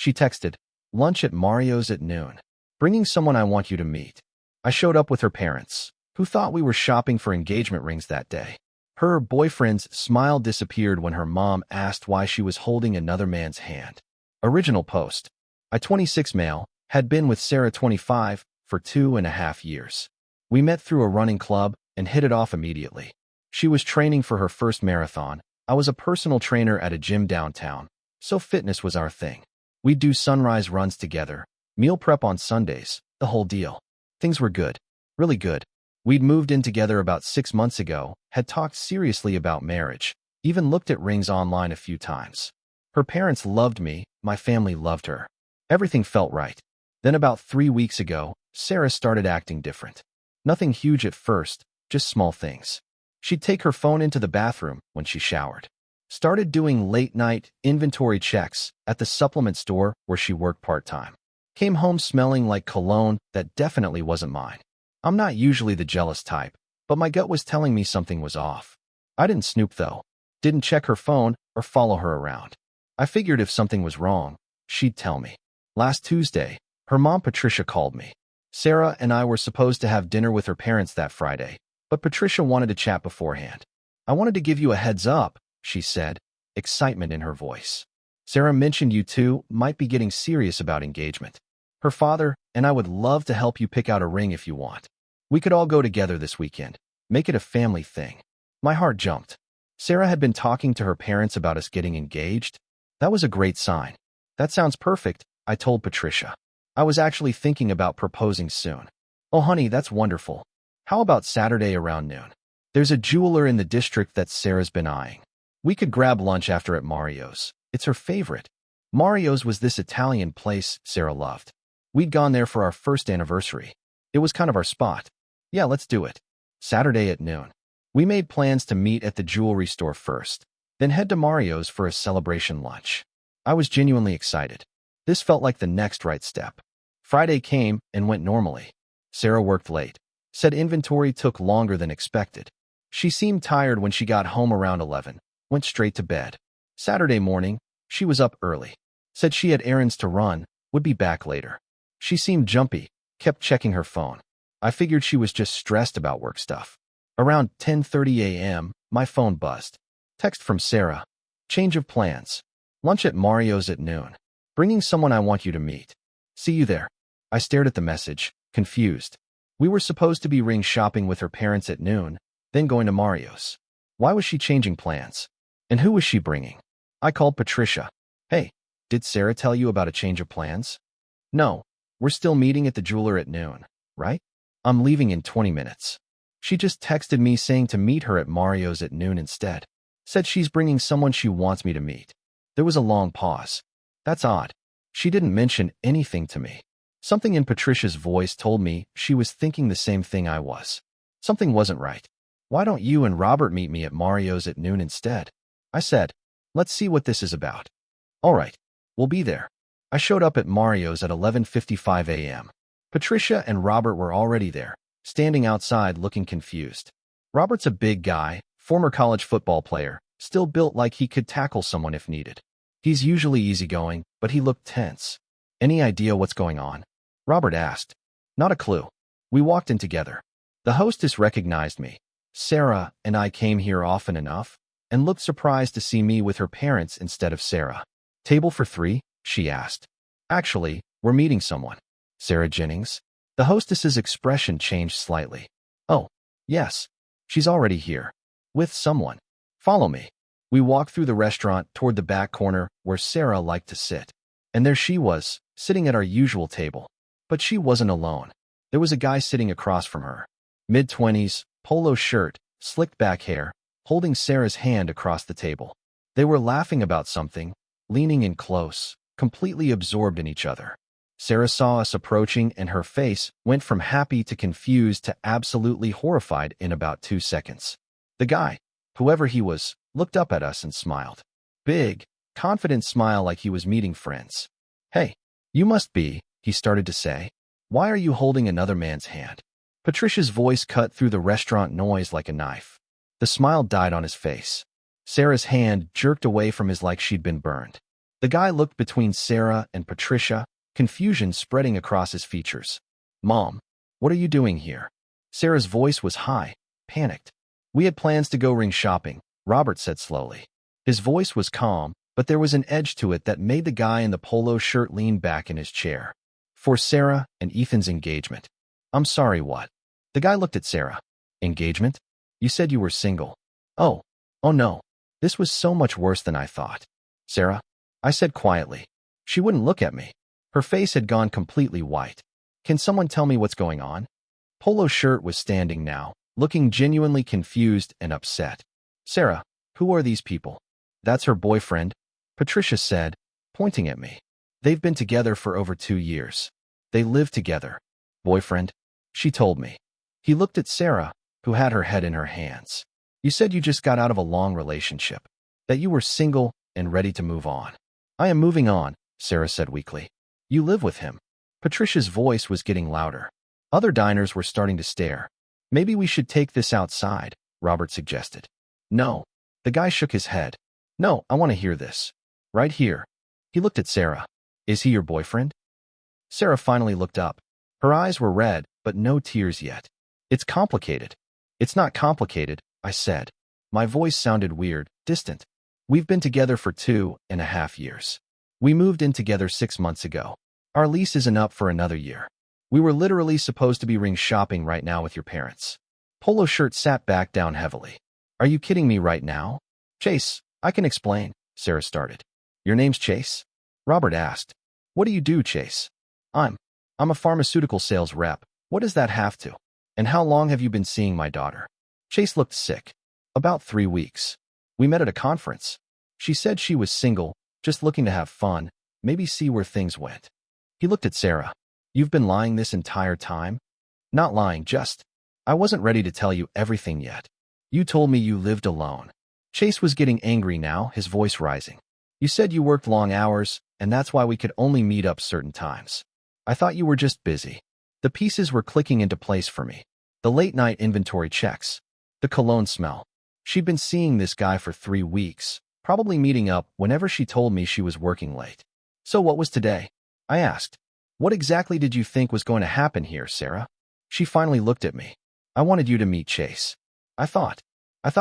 She texted, "Lunch at Mario's at noon. Bringing someone I want you to meet." I showed up with her parents, who thought we were shopping for engagement rings that day. Her boyfriend's smile disappeared when her mom asked why she was holding another man's hand. Original post. I, 26 male, had been with Sarah, 25, for 2.5 years. We met through a running club and hit it off immediately. She was training for her first marathon. I was a personal trainer at a gym downtown, so fitness was our thing. We'd do sunrise runs together, meal prep on Sundays, the whole deal. Things were good. Really good. We'd moved in together about 6 months ago, had talked seriously about marriage, even looked at rings online a few times. Her parents loved me, my family loved her. Everything felt right. Then about 3 weeks ago, Sarah started acting different. Nothing huge at first, just small things. She'd take her phone into the bathroom when she showered. Started doing late-night inventory checks at the supplement store where she worked part-time. Came home smelling like cologne that definitely wasn't mine. I'm not usually the jealous type, but my gut was telling me something was off. I didn't snoop though. Didn't check her phone or follow her around. I figured if something was wrong, she'd tell me. Last Tuesday, her mom Patricia called me. Sarah and I were supposed to have dinner with her parents that Friday, but Patricia wanted to chat beforehand. "I wanted to give you a heads up," she said, excitement in her voice. "Sarah mentioned you two might be getting serious about engagement. Her father and I would love to help you pick out a ring if you want. We could all go together this weekend. Make it a family thing." My heart jumped. Sarah had been talking to her parents about us getting engaged. That was a great sign. "That sounds perfect," I told Patricia. "I was actually thinking about proposing soon." "Oh honey, that's wonderful. How about Saturday around noon? There's a jeweler in the district that Sarah's been eyeing. We could grab lunch after at Mario's. It's her favorite." Mario's was this Italian place Sarah loved. We'd gone there for our first anniversary. It was kind of our spot. "Yeah, let's do it. Saturday at noon." We made plans to meet at the jewelry store first, then head to Mario's for a celebration lunch. I was genuinely excited. This felt like the next right step. Friday came and went normally. Sarah worked late. Said inventory took longer than expected. She seemed tired when she got home around 11, went straight to bed. Saturday morning, she was up early. Said she had errands to run, would be back later. She seemed jumpy, kept checking her phone. I figured she was just stressed about work stuff. Around 10:30 a.m., my phone buzzed. Text from Sarah. "Change of plans. Lunch at Mario's at noon. Bringing someone I want you to meet. See you there." I stared at the message, confused. We were supposed to be ring shopping with her parents at noon, then going to Mario's. Why was she changing plans? And who was she bringing? I called Patricia. "Hey, did Sarah tell you about a change of plans?" "No, we're still meeting at the jeweler at noon, right? I'm leaving in 20 minutes. She just texted me saying to meet her at Mario's at noon instead. Said she's bringing someone she wants me to meet." There was a long pause. That's odd. She didn't mention anything to me. Something in Patricia's voice told me she was thinking the same thing I was. Something wasn't right. "Why don't you and Robert meet me at Mario's at noon instead?" I said. "Let's see what this is about." "All right, we'll be there." I showed up at Mario's at 11:55 a.m. Patricia and Robert were already there, standing outside looking confused. Robert's a big guy, former college football player, still built like he could tackle someone if needed. He's usually easygoing, but he looked tense. "Any idea what's going on?" Robert asked. "Not a clue." We walked in together. The hostess recognized me. Sarah and I came here often enough, and looked surprised to see me with her parents instead of Sarah. "Table for 3? She asked. "Actually, we're meeting someone." "Sarah Jennings?" The hostess's expression changed slightly. "Oh, yes. She's already here. With someone. Follow me." We walked through the restaurant toward the back corner where Sarah liked to sit. And there she was, sitting at our usual table. But she wasn't alone. There was a guy sitting across from her. Mid-20s, polo shirt, slicked back hair, holding Sarah's hand across the table. They were laughing about something, leaning in close, completely absorbed in each other. Sarah saw us approaching and her face went from happy to confused to absolutely horrified in about 2 seconds. The guy, whoever he was, looked up at us and smiled. Big, confident smile like he was meeting friends. "Hey, you must be," he started to say. "Why are you holding another man's hand?" Patricia's voice cut through the restaurant noise like a knife. The smile died on his face. Sarah's hand jerked away from his like she'd been burned. The guy looked between Sarah and Patricia, confusion spreading across his features. Mom, what are you doing here? Sarah's voice was high, panicked. We had plans to go ring shopping, Robert said slowly. His voice was calm, but there was an edge to it that made the guy in the polo shirt lean back in his chair. For Sarah and Ethan's engagement. I'm sorry, what? The guy looked at Sarah. Engagement? You said you were single. Oh no. This was so much worse than I thought. Sarah? I said quietly. She wouldn't look at me. Her face had gone completely white. Can someone tell me what's going on? Polo shirt was standing now, looking genuinely confused and upset. Sarah, who are these people? That's her boyfriend, Patricia said, pointing at me. They've been together for over 2 years. They live together. Boyfriend? She told me. He looked at Sarah, who had her head in her hands. You said you just got out of a long relationship, that you were single and ready to move on. I am moving on, Sarah said weakly. You live with him. Patricia's voice was getting louder. Other diners were starting to stare. Maybe we should take this outside, Robert suggested. No. The guy shook his head. No, I want to hear this. Right here. He looked at Sarah. Is he your boyfriend? Sarah finally looked up. Her eyes were red, but no tears yet. It's complicated. It's not complicated, I said. My voice sounded weird, distant. We've been together for 2.5 years. We moved in together 6 months ago. Our lease isn't up for another year. We were literally supposed to be ring shopping right now with your parents. Polo shirt sat back down heavily. Are you kidding me right now? Chase, I can explain, Sarah started. Your name's Chase? Robert asked. What do you do, Chase? I'm a pharmaceutical sales rep. What does that have to? And how long have you been seeing my daughter? Chase looked sick. About 3 weeks. We met at a conference. She said she was single, just looking to have fun, maybe see where things went. He looked at Sarah. You've been lying this entire time? Not lying, just. I wasn't ready to tell you everything yet. You told me you lived alone. Chase was getting angry now, his voice rising. You said you worked long hours, and that's why we could only meet up certain times. I thought you were just busy. The pieces were clicking into place for me. The late-night inventory checks. The cologne smell. She'd been seeing this guy for 3 weeks, probably meeting up whenever she told me she was working late. So what was today? I asked. What exactly did you think was going to happen here, Sarah? She finally looked at me. I wanted you to meet Chase. I thought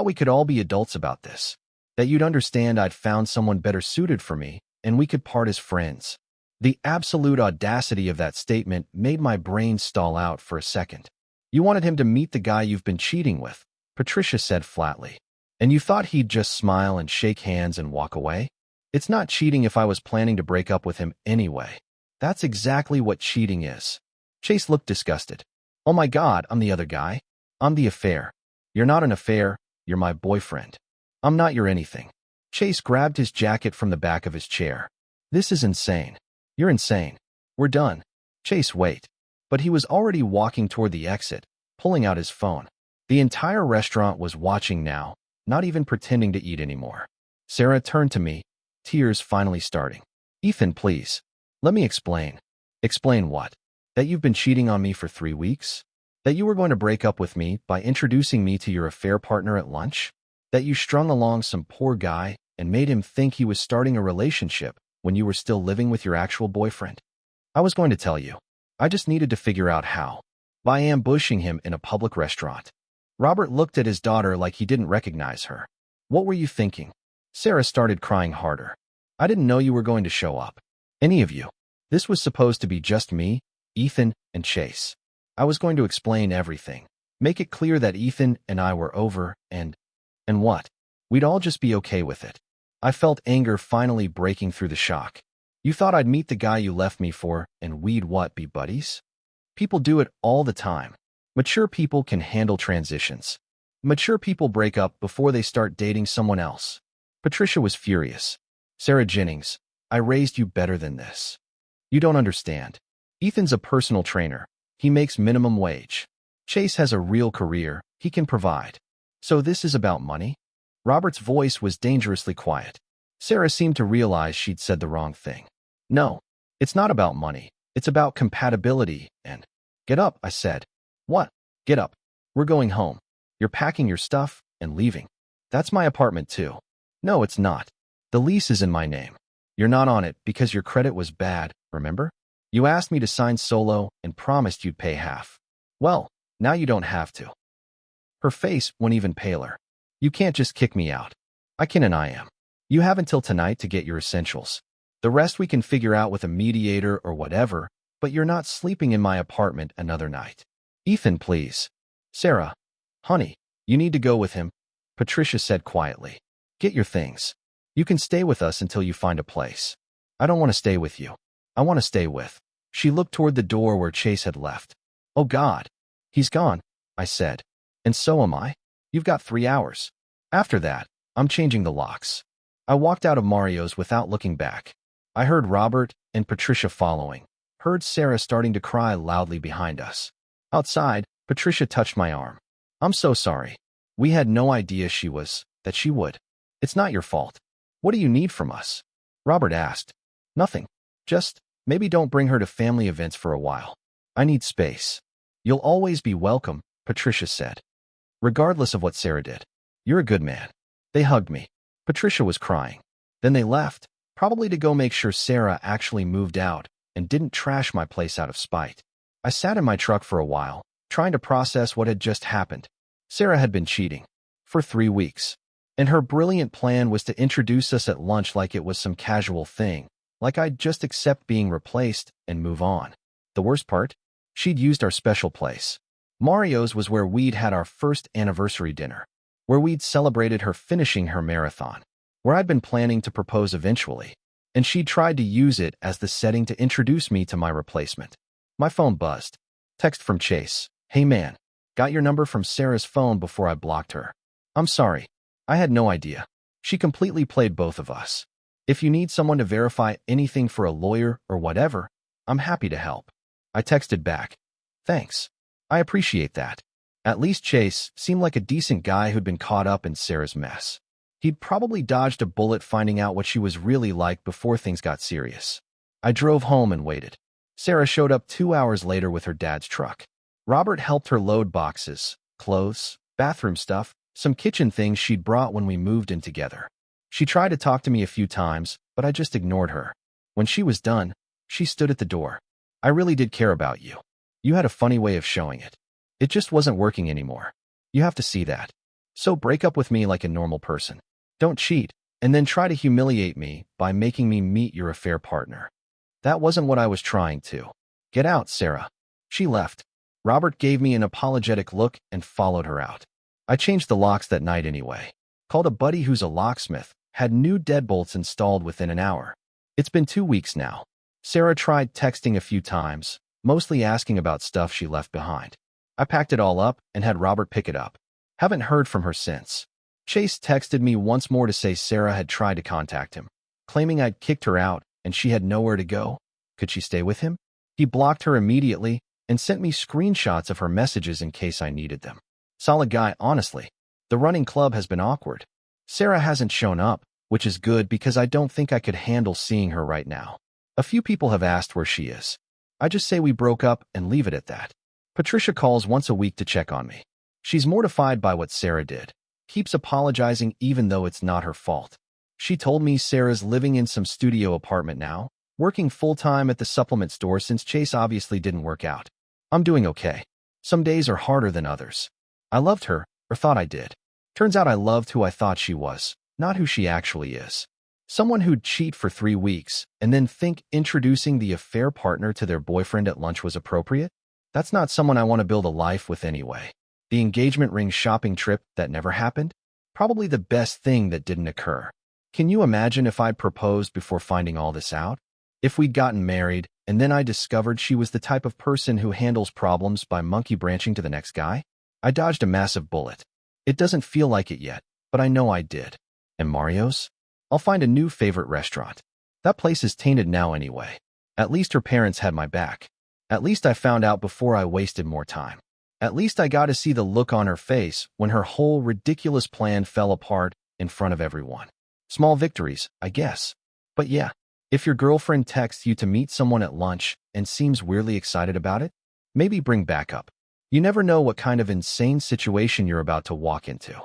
we could all be adults about this. That you'd understand I'd found someone better suited for me, and we could part as friends. The absolute audacity of that statement made my brain stall out for a second. You wanted him to meet the guy you've been cheating with, Patricia said flatly. And you thought he'd just smile and shake hands and walk away? It's not cheating if I was planning to break up with him anyway. That's exactly what cheating is. Chase looked disgusted. Oh my God, I'm the other guy. I'm the affair. You're not an affair, you're my boyfriend. I'm not your anything. Chase grabbed his jacket from the back of his chair. This is insane. You're insane. We're done. Chase, wait. But he was already walking toward the exit, pulling out his phone. The entire restaurant was watching now, not even pretending to eat anymore. Sarah turned to me, tears finally starting. Ethan, please. Let me explain. Explain what? That you've been cheating on me for 3 weeks? That you were going to break up with me by introducing me to your affair partner at lunch? That you strung along some poor guy and made him think he was starting a relationship when you were still living with your actual boyfriend? I was going to tell you. I just needed to figure out how. By ambushing him in a public restaurant. Robert looked at his daughter like he didn't recognize her. What were you thinking? Sarah started crying harder. I didn't know you were going to show up. Any of you. This was supposed to be just me, Ethan, and Chase. I was going to explain everything. Make it clear that Ethan and I were over and what? We'd all just be okay with it. I felt anger finally breaking through the shock. You thought I'd meet the guy you left me for and we'd what, be buddies? People do it all the time. Mature people can handle transitions. Mature people break up before they start dating someone else. Patricia was furious. Sarah Jennings, I raised you better than this. You don't understand. Ethan's a personal trainer. He makes minimum wage. Chase has a real career. He can provide. So this is about money? Robert's voice was dangerously quiet. Sarah seemed to realize she'd said the wrong thing. No, it's not about money. It's about compatibility and... Get up, I said. What? Get up. We're going home. You're packing your stuff and leaving. That's my apartment too. No, it's not. The lease is in my name. You're not on it because your credit was bad, remember? You asked me to sign solo and promised you'd pay half. Well, now you don't have to. Her face went even paler. You can't just kick me out. I can and I am. You have until tonight to get your essentials. The rest we can figure out with a mediator or whatever, but you're not sleeping in my apartment another night. Ethan, please. Sarah. Honey, you need to go with him, Patricia said quietly. Get your things. You can stay with us until you find a place. I don't want to stay with you. I want to stay with. She looked toward the door where Chase had left. Oh God. He's gone, I said. And so am I. You've got 3 hours. After that, I'm changing the locks. I walked out of Mario's without looking back. I heard Robert and Patricia following. Heard Sarah starting to cry loudly behind us. Outside, Patricia touched my arm. I'm so sorry. We had no idea that she would. It's not your fault. What do you need from us? Robert asked. Nothing. Just, maybe don't bring her to family events for a while. I need space. You'll always be welcome, Patricia said. Regardless of what Sarah did. You're a good man. They hugged me. Patricia was crying. Then they left, probably to go make sure Sarah actually moved out and didn't trash my place out of spite. I sat in my truck for a while, trying to process what had just happened. Sarah had been cheating. For 3 weeks. And her brilliant plan was to introduce us at lunch like it was some casual thing, like I'd just accept being replaced and move on. The worst part? She'd used our special place. Mario's was where we'd had our first anniversary dinner, where we'd celebrated her finishing her marathon, where I'd been planning to propose eventually, and she'd tried to use it as the setting to introduce me to my replacement. My phone buzzed. Text from Chase. Hey man, got your number from Sarah's phone before I blocked her. I'm sorry. I had no idea. She completely played both of us. If you need someone to verify anything for a lawyer or whatever, I'm happy to help. I texted back. Thanks. I appreciate that. At least Chase seemed like a decent guy who'd been caught up in Sarah's mess. He'd probably dodged a bullet finding out what she was really like before things got serious. I drove home and waited. Sarah showed up 2 hours later with her dad's truck. Robert helped her load boxes, clothes, bathroom stuff, some kitchen things she'd brought when we moved in together. She tried to talk to me a few times, but I just ignored her. When she was done, she stood at the door. I really did care about you. You had a funny way of showing it. It just wasn't working anymore. You have to see that. So break up with me like a normal person. Don't cheat, and then try to humiliate me by making me meet your affair partner. That wasn't what I was trying to. Get out, Sarah. She left. Robert gave me an apologetic look and followed her out. I changed the locks that night anyway. Called a buddy who's a locksmith, had new deadbolts installed within an hour. It's been 2 weeks now. Sarah tried texting a few times, mostly asking about stuff she left behind. I packed it all up and had Robert pick it up. Haven't heard from her since. Chase texted me once more to say Sarah had tried to contact him, claiming I'd kicked her out and she had nowhere to go. Could she stay with him? He blocked her immediately and sent me screenshots of her messages in case I needed them. Solid guy, honestly. The running club has been awkward. Sarah hasn't shown up, which is good because I don't think I could handle seeing her right now. A few people have asked where she is. I just say we broke up and leave it at that. Patricia calls once a week to check on me. She's mortified by what Sarah did. Keeps apologizing even though it's not her fault. She told me Sarah's living in some studio apartment now, working full-time at the supplement store since Chase obviously didn't work out. I'm doing okay. Some days are harder than others. I loved her, or thought I did. Turns out I loved who I thought she was, not who she actually is. Someone who'd cheat for 3 weeks and then think introducing the affair partner to their boyfriend at lunch was appropriate? That's not someone I want to build a life with anyway. The engagement ring shopping trip that never happened? Probably the best thing that didn't occur. Can you imagine if I'd proposed before finding all this out? If we'd gotten married and then I discovered she was the type of person who handles problems by monkey branching to the next guy? I dodged a massive bullet. It doesn't feel like it yet, but I know I did. And Mario's? I'll find a new favorite restaurant. That place is tainted now anyway. At least her parents had my back. At least I found out before I wasted more time. At least I got to see the look on her face when her whole ridiculous plan fell apart in front of everyone. Small victories, I guess. But yeah, if your girlfriend texts you to meet someone at lunch and seems weirdly excited about it, maybe bring backup. You never know what kind of insane situation you're about to walk into.